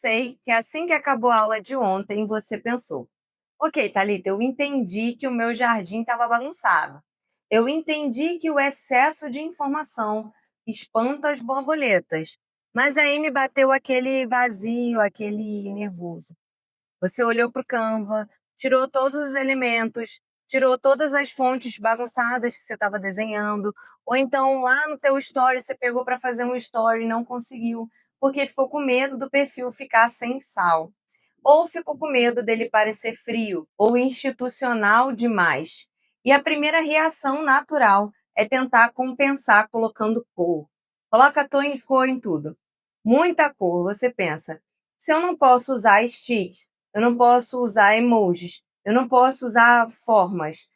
sei que assim que acabou a aula de ontem, você pensou: ok, Thalita, eu entendi que o meu jardim estava bagunçado. Eu entendi que o excesso de informação espanta as borboletas. Mas aí me bateu aquele vazio, aquele nervoso. Você olhou para o Canva, tirou todos os elementos, tirou todas as fontes bagunçadas que você estava desenhando, ou então lá no teu story você pegou para fazer um story e não conseguiu, porque ficou com medo do perfil ficar sem sal, ou ficou com medo dele parecer frio ou institucional demais. E a primeira reação natural é tentar compensar colocando cor. Coloca cor em tudo. Muita cor, você pensa. Se eu não posso usar sticks, eu não posso usar emojis, eu não posso usar formas.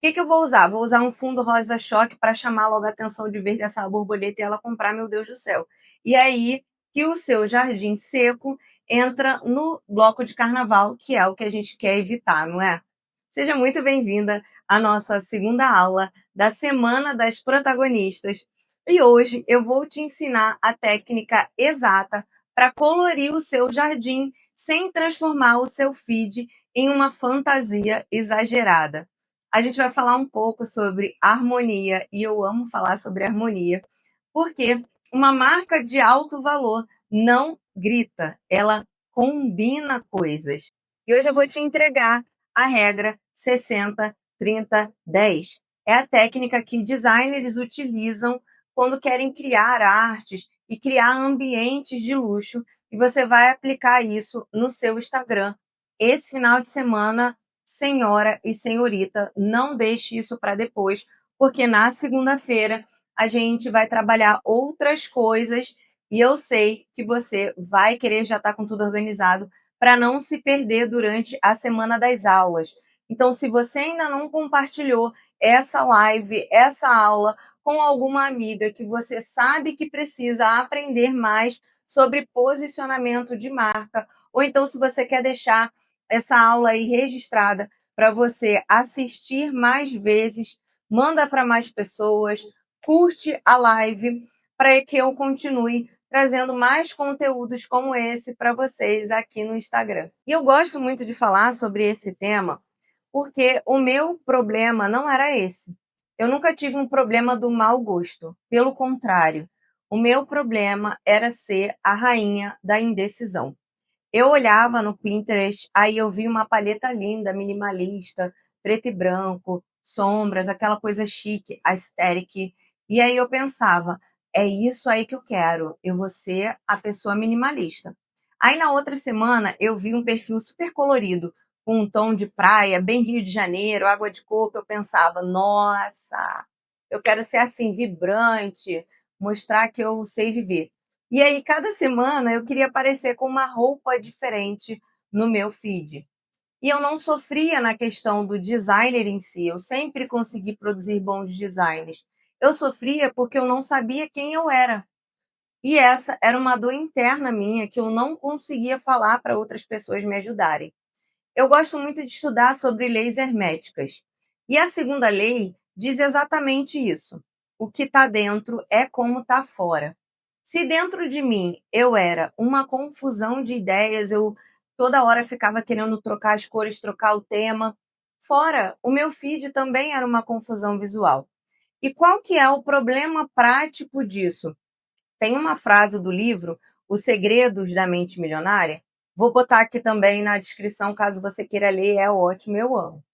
O que eu vou usar? Vou usar um fundo rosa choque para chamar logo a atenção de ver dessa borboleta e ela comprar, meu Deus do céu. E aí que o seu jardim seco entra no bloco de carnaval, que é o que a gente quer evitar, não é? Seja muito bem-vinda à nossa segunda aula da Semana das Protagonistas. E hoje eu vou te ensinar a técnica exata para colorir o seu jardim sem transformar o seu feed em uma fantasia exagerada. A gente vai falar um pouco sobre harmonia, e eu amo falar sobre harmonia, porque uma marca de alto valor não grita, ela combina coisas. E hoje eu vou te entregar a regra 60, 30, 10. É a técnica que designers utilizam quando querem criar artes e criar ambientes de luxo, e você vai aplicar isso no seu Instagram. Esse final de semana, senhora e senhorita, não deixe isso para depois, porque na segunda-feira a gente vai trabalhar outras coisas e eu sei que você vai querer já estar com tudo organizado para não se perder durante a semana das aulas. Então, se você ainda não compartilhou essa live, essa aula com alguma amiga que você sabe que precisa aprender mais sobre posicionamento de marca, ou então se você quer deixar essa aula aí registrada para você assistir mais vezes, manda para mais pessoas, curte a live para que eu continue trazendo mais conteúdos como esse para vocês aqui no Instagram. E eu gosto muito de falar sobre esse tema porque o meu problema não era esse. Eu nunca tive um problema do mau gosto. Pelo contrário, o meu problema era ser a rainha da indecisão. Eu olhava no Pinterest, aí eu vi uma paleta linda, minimalista, preto e branco, sombras, aquela coisa chique, aesthetic. E aí eu pensava, é isso aí que eu quero, eu vou ser a pessoa minimalista. Aí na outra semana eu vi um perfil super colorido, com um tom de praia, bem Rio de Janeiro, água de coco. Eu pensava, nossa, eu quero ser assim, vibrante, mostrar que eu sei viver. E aí, cada semana, eu queria aparecer com uma roupa diferente no meu feed. E eu não sofria na questão do designer em si, eu sempre consegui produzir bons designs. Eu sofria porque eu não sabia quem eu era. E essa era uma dor interna minha que eu não conseguia falar para outras pessoas me ajudarem. Eu gosto muito de estudar sobre leis herméticas. E a segunda lei diz exatamente isso. O que está dentro é como está fora. Se dentro de mim eu era uma confusão de ideias, eu toda hora ficava querendo trocar as cores, trocar o tema, fora, o meu feed também era uma confusão visual. E qual que é o problema prático disso? Tem uma frase do livro Os Segredos da Mente Milionária. Vou botar aqui também na descrição, caso você queira ler, é ótimo, eu amo.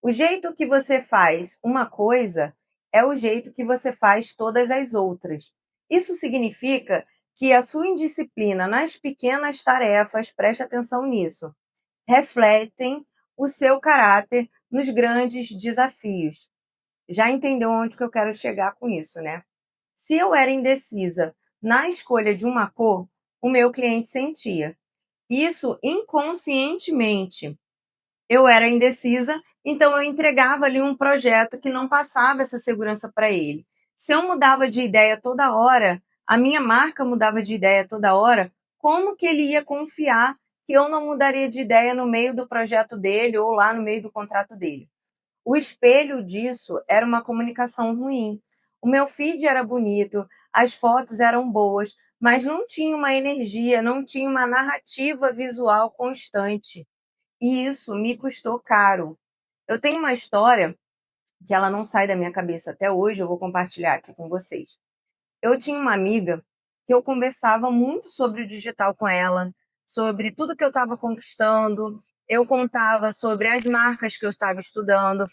O jeito que você faz uma coisa é o jeito que você faz todas as outras. Isso significa que a sua indisciplina nas pequenas tarefas, preste atenção nisso, refletem o seu caráter nos grandes desafios. Já entendeu onde que eu quero chegar com isso, né? Se eu era indecisa na escolha de uma cor, o meu cliente sentia. Isso inconscientemente. Eu era indecisa, então eu entregava ali um projeto que não passava essa segurança para ele. Se eu mudava de ideia toda hora, a minha marca mudava de ideia toda hora, como que ele ia confiar que eu não mudaria de ideia no meio do projeto dele ou lá no meio do contrato dele? O espelho disso era uma comunicação ruim. O meu feed era bonito, as fotos eram boas, mas não tinha uma energia, não tinha uma narrativa visual constante. E isso me custou caro. Eu tenho uma história que ela não sai da minha cabeça até hoje, eu vou compartilhar aqui com vocês. Eu tinha uma amiga que eu conversava muito sobre o digital com ela, sobre tudo que eu estava conquistando, eu contava sobre as marcas que eu estava estudando,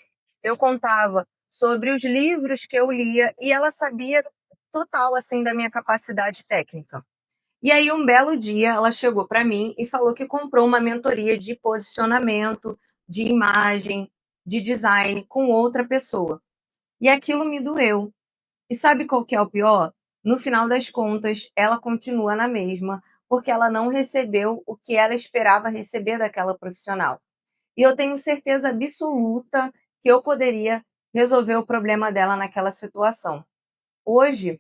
eu contava sobre os livros que eu lia e ela sabia total assim da minha capacidade técnica. E aí um belo dia ela chegou para mim e falou que comprou uma mentoria de posicionamento, de imagem, de design com outra pessoa. E aquilo me doeu. E sabe qual que é o pior? No final das contas, ela continua na mesma, porque ela não recebeu o que ela esperava receber daquela profissional. E eu tenho certeza absoluta que eu poderia resolver o problema dela naquela situação. Hoje,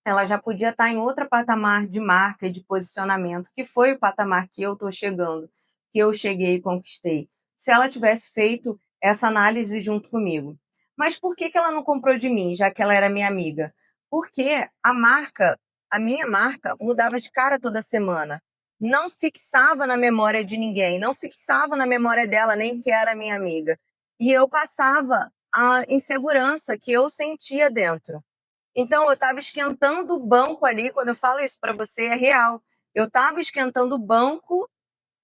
ela já podia estar em outro patamar de marca e de posicionamento, que foi o patamar que eu estou chegando, que eu cheguei e conquistei. Se ela tivesse feito essa análise junto comigo. Mas por que ela não comprou de mim, já que ela era minha amiga? Porque a minha marca, mudava de cara toda semana. Não fixava na memória de ninguém, não fixava na memória dela, nem que era minha amiga. E eu passava a insegurança que eu sentia dentro. Então, eu estava esquentando o banco ali, quando eu falo isso para você, é real. Eu estava esquentando o banco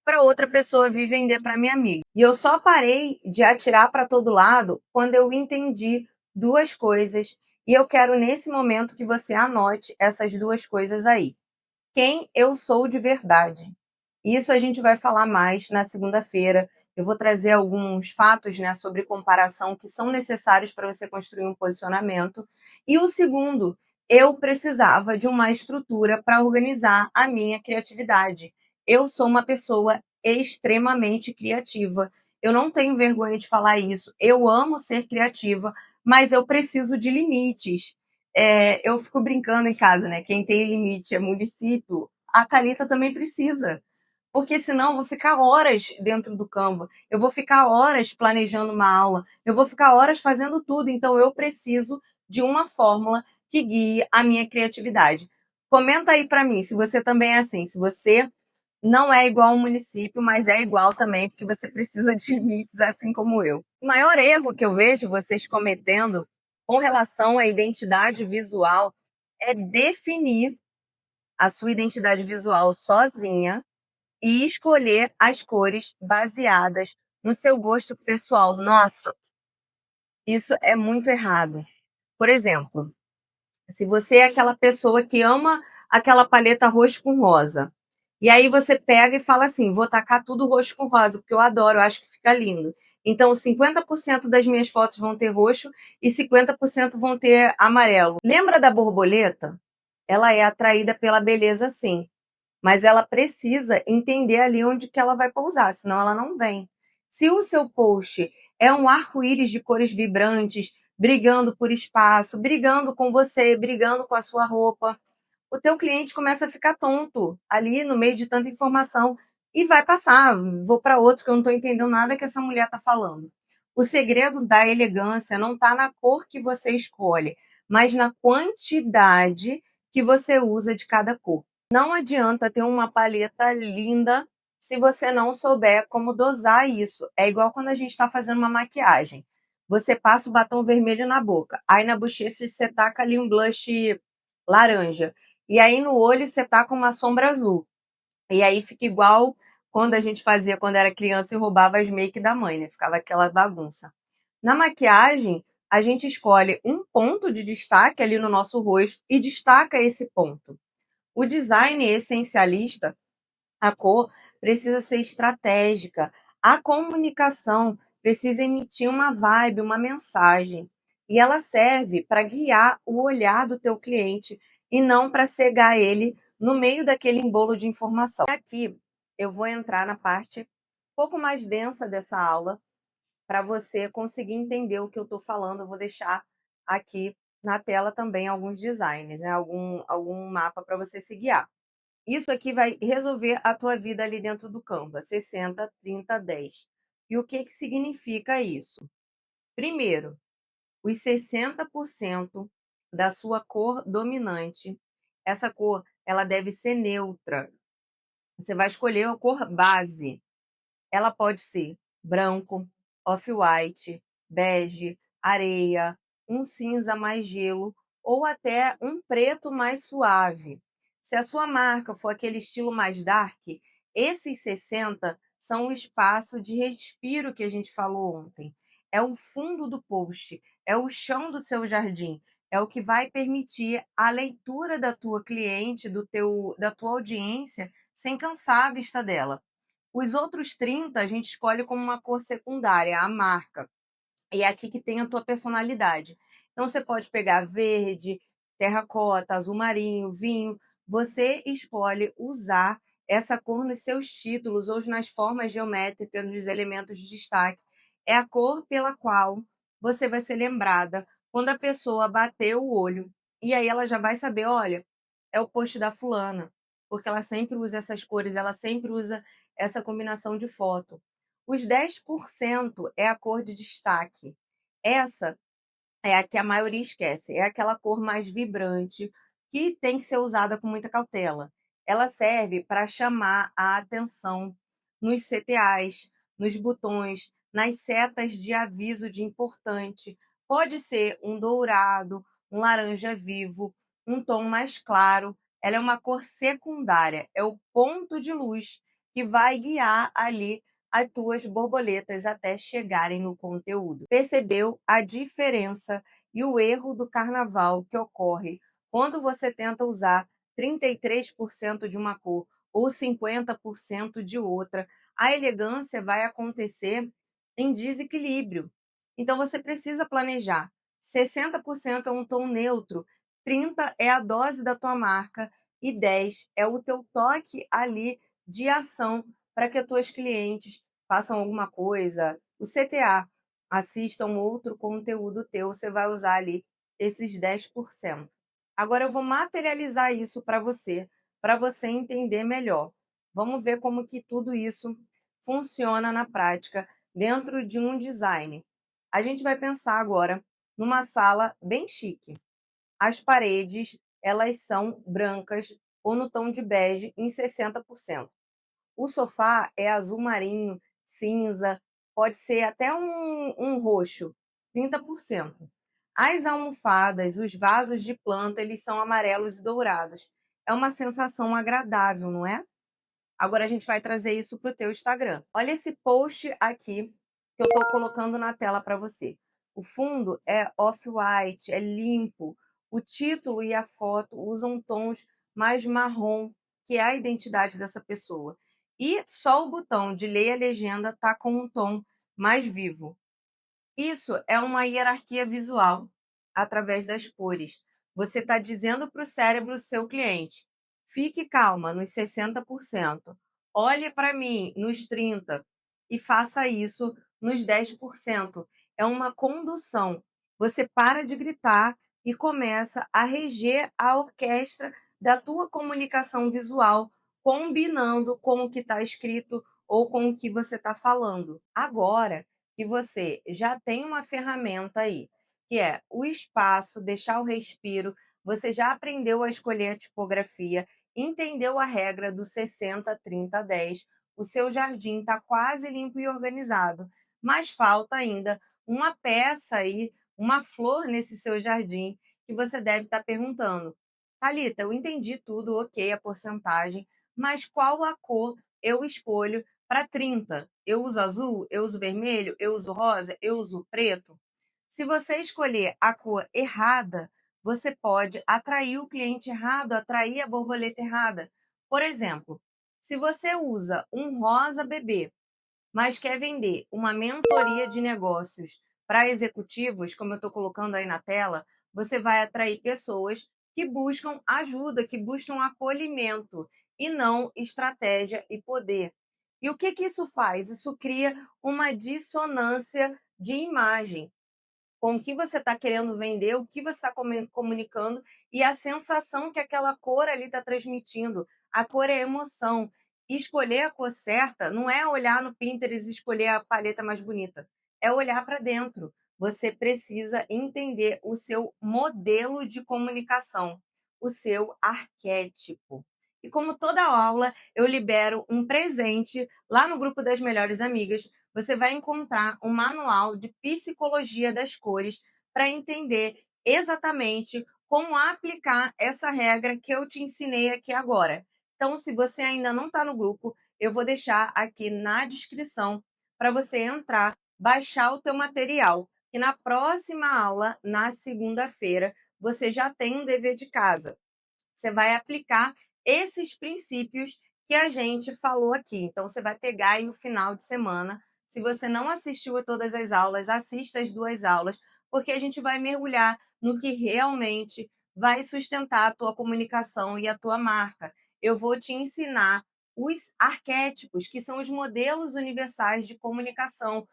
para outra pessoa vir vender para minha amiga. E eu só parei de atirar para todo lado quando eu entendi duas coisas. E eu quero, nesse momento, que você anote essas duas coisas aí. Quem eu sou de verdade. Isso a gente vai falar mais na segunda-feira. Eu vou trazer alguns fatos, né, sobre comparação que são necessários para você construir um posicionamento. E o segundo, eu precisava de uma estrutura para organizar a minha criatividade. Eu sou uma pessoa extremamente criativa. Eu não tenho vergonha de falar isso. Eu amo ser criativa, mas eu preciso de limites. Eu fico brincando em casa, né? Quem tem limite é município. A Thalita também precisa. Porque senão eu vou ficar horas dentro do Canva, eu vou ficar horas planejando uma aula, eu vou ficar horas fazendo tudo. Então eu preciso de uma fórmula que guie a minha criatividade. Comenta aí para mim se você também é assim, se você não é igual ao município, mas é igual também, porque você precisa de limites, assim como eu. O maior erro que eu vejo vocês cometendo com relação à identidade visual é definir a sua identidade visual sozinha e escolher as cores baseadas no seu gosto pessoal. Nossa, isso é muito errado. Por exemplo, se você é aquela pessoa que ama aquela paleta roxo com rosa, e aí você pega e fala assim: vou tacar tudo roxo com rosa, porque eu adoro, eu acho que fica lindo. Então, 50% das minhas fotos vão ter roxo e 50% vão ter amarelo. Lembra da borboleta? Ela é atraída pela beleza, sim, mas ela precisa entender ali onde que ela vai pousar, senão ela não vem. Se o seu post é um arco-íris de cores vibrantes, brigando por espaço, brigando com você, brigando com a sua roupa, o teu cliente começa a ficar tonto ali no meio de tanta informação e vai passar, vou para outro que eu não estou entendendo nada que essa mulher está falando. O segredo da elegância não está na cor que você escolhe, mas na quantidade que você usa de cada cor. Não adianta ter uma paleta linda se você não souber como dosar isso. É igual quando a gente está fazendo uma maquiagem. Você passa o batom vermelho na boca, aí na bochecha você taca ali um blush laranja, e aí no olho você taca uma sombra azul. E aí fica igual quando a gente fazia quando era criança e roubava as make da mãe, né? Ficava aquela bagunça. Na maquiagem, a gente escolhe um ponto de destaque ali no nosso rosto e destaca esse ponto. O design essencialista, a cor precisa ser estratégica, a comunicação precisa emitir uma vibe, uma mensagem. E ela serve para guiar o olhar do teu cliente e não para cegar ele no meio daquele embolo de informação. Aqui eu vou entrar na parte um pouco mais densa dessa aula para você conseguir entender o que eu estou falando. Eu vou deixar aqui na tela também alguns designs, né? algum mapa para você se guiar. Isso aqui vai resolver a tua vida ali dentro do Canva, 60, 30, 10. E o que significa isso? Primeiro, os 60% da sua cor dominante, essa cor ela deve ser neutra. Você vai escolher a cor base. Ela pode ser branco, off-white, bege, areia, um cinza mais gelo ou até um preto mais suave. Se a sua marca for aquele estilo mais dark, esses 60 são o espaço de respiro que a gente falou ontem. É o fundo do post, é o chão do seu jardim, é o que vai permitir a leitura da tua cliente, da tua audiência, sem cansar a vista dela. Os outros 30 a gente escolhe como uma cor secundária, a marca. E é aqui que tem a tua personalidade. Então você pode pegar verde, terracota, azul marinho, vinho. Você escolhe usar essa cor nos seus títulos ou nas formas geométricas dos elementos de destaque. É a cor pela qual você vai ser lembrada quando a pessoa bater o olho. E aí ela já vai saber, olha, é o post da fulana, porque ela sempre usa essas cores, ela sempre usa essa combinação de foto. Os 10% é a cor de destaque. Essa é a que a maioria esquece, é aquela cor mais vibrante que tem que ser usada com muita cautela. Ela serve para chamar a atenção nos CTAs, nos botões, nas setas de aviso de importante. Pode ser um dourado, um laranja vivo, um tom mais claro. Ela é uma cor secundária, é o ponto de luz que vai guiar ali as tuas borboletas até chegarem no conteúdo. Percebeu a diferença e o erro do carnaval que ocorre quando você tenta usar 33% de uma cor ou 50% de outra? A elegância vai acontecer em desequilíbrio. Então você precisa planejar. 60% é um tom neutro, 30 é a dose da tua marca e 10 é o teu toque ali de ação para que as tuas clientes façam alguma coisa, o CTA, assistam outro conteúdo teu, você vai usar ali esses 10%. Agora eu vou materializar isso para você entender melhor. Vamos ver como que tudo isso funciona na prática dentro de um design. A gente vai pensar agora numa sala bem chique. As paredes, elas são brancas ou no tom de bege em 60%. O sofá é azul marinho, cinza, pode ser até um roxo, 30%. As almofadas, os vasos de planta, eles são amarelos e dourados. É uma sensação agradável, não é? Agora a gente vai trazer isso para o teu Instagram. Olha esse post aqui que eu estou colocando na tela para você. O fundo é off-white, é limpo. O título e a foto usam tons mais marrom, que é a identidade dessa pessoa. E só o botão de ler a legenda está com um tom mais vivo. Isso é uma hierarquia visual através das cores. Você está dizendo para o cérebro do seu cliente: fique calma nos 60%, olhe para mim nos 30% e faça isso nos 10%. É uma condução. Você para de gritar e começa a reger a orquestra da tua comunicação visual, combinando com o que está escrito ou com o que você está falando. Agora, que você já tem uma ferramenta aí, que é o espaço, deixar o respiro, você já aprendeu a escolher a tipografia, entendeu a regra do 60, 30, 10, o seu jardim está quase limpo e organizado, mas falta ainda uma peça aí, uma flor nesse seu jardim que você deve estar perguntando. Thalita, eu entendi tudo, ok, a porcentagem, mas qual a cor eu escolho para 30? Eu uso azul, eu uso vermelho, eu uso rosa, eu uso preto? Se você escolher a cor errada, você pode atrair o cliente errado, atrair a borboleta errada. Por exemplo, se você usa um rosa bebê, mas quer vender uma mentoria de negócios para executivos, como eu estou colocando aí na tela, você vai atrair pessoas que buscam ajuda, que buscam acolhimento e não estratégia e poder. E o que isso faz? Isso cria uma dissonância de imagem com o que você está querendo vender, o que você está comunicando e a sensação que aquela cor ali está transmitindo. A cor é emoção. E escolher a cor certa não é olhar no Pinterest e escolher a paleta mais bonita, é olhar para dentro. Você precisa entender o seu modelo de comunicação. o seu arquétipo. E como toda aula, eu libero um presente lá no grupo das melhores amigas. Você vai encontrar um manual de psicologia das cores para entender exatamente como aplicar essa regra que eu te ensinei aqui agora. Então, se você ainda não está no grupo, eu vou deixar aqui na descrição para você entrar, baixar o teu material. E na próxima aula, na segunda-feira, você já tem um dever de casa. Você vai aplicar esses princípios que a gente falou aqui. Então, você vai pegar aí o final de semana. Se você não assistiu a todas as aulas, assista as 2 aulas, porque a gente vai mergulhar no que realmente vai sustentar a tua comunicação e a tua marca. Eu vou te ensinar os arquétipos, que são os modelos universais de comunicação,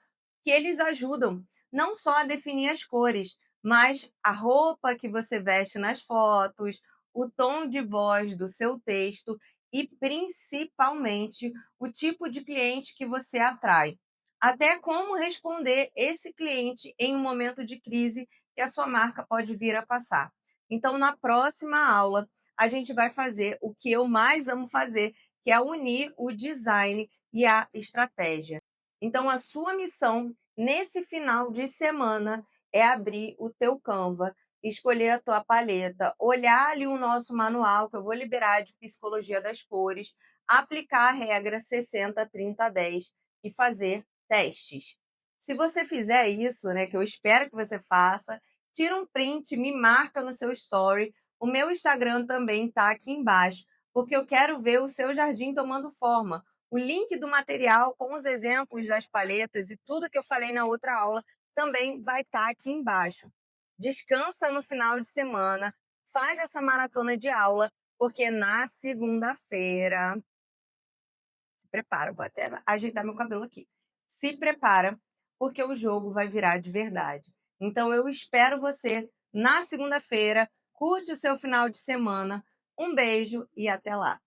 que eles ajudam não só a definir as cores, mas a roupa que você veste nas fotos, o tom de voz do seu texto e, principalmente, o tipo de cliente que você atrai. Até como responder esse cliente em um momento de crise que a sua marca pode vir a passar. Então, na próxima aula, a gente vai fazer o que eu mais amo fazer, que é unir o design e a estratégia. Então, a sua missão nesse final de semana é abrir o teu Canva, escolher a tua paleta, olhar ali o nosso manual, que eu vou liberar de psicologia das cores, aplicar a regra 60, 30, 10 e fazer testes. Se você fizer isso, né, que eu espero que você faça, tira um print, me marca no seu story. O meu Instagram também está aqui embaixo, porque eu quero ver o seu jardim tomando forma. O link do material com os exemplos das paletas e tudo que eu falei na outra aula também vai estar aqui embaixo. Descansa no final de semana, faz essa maratona de aula, porque na segunda-feira, se prepara, vou até ajeitar meu cabelo aqui. Se prepara, porque o jogo vai virar de verdade. Então eu espero você na segunda-feira. Curte o seu final de semana. Um beijo e até lá.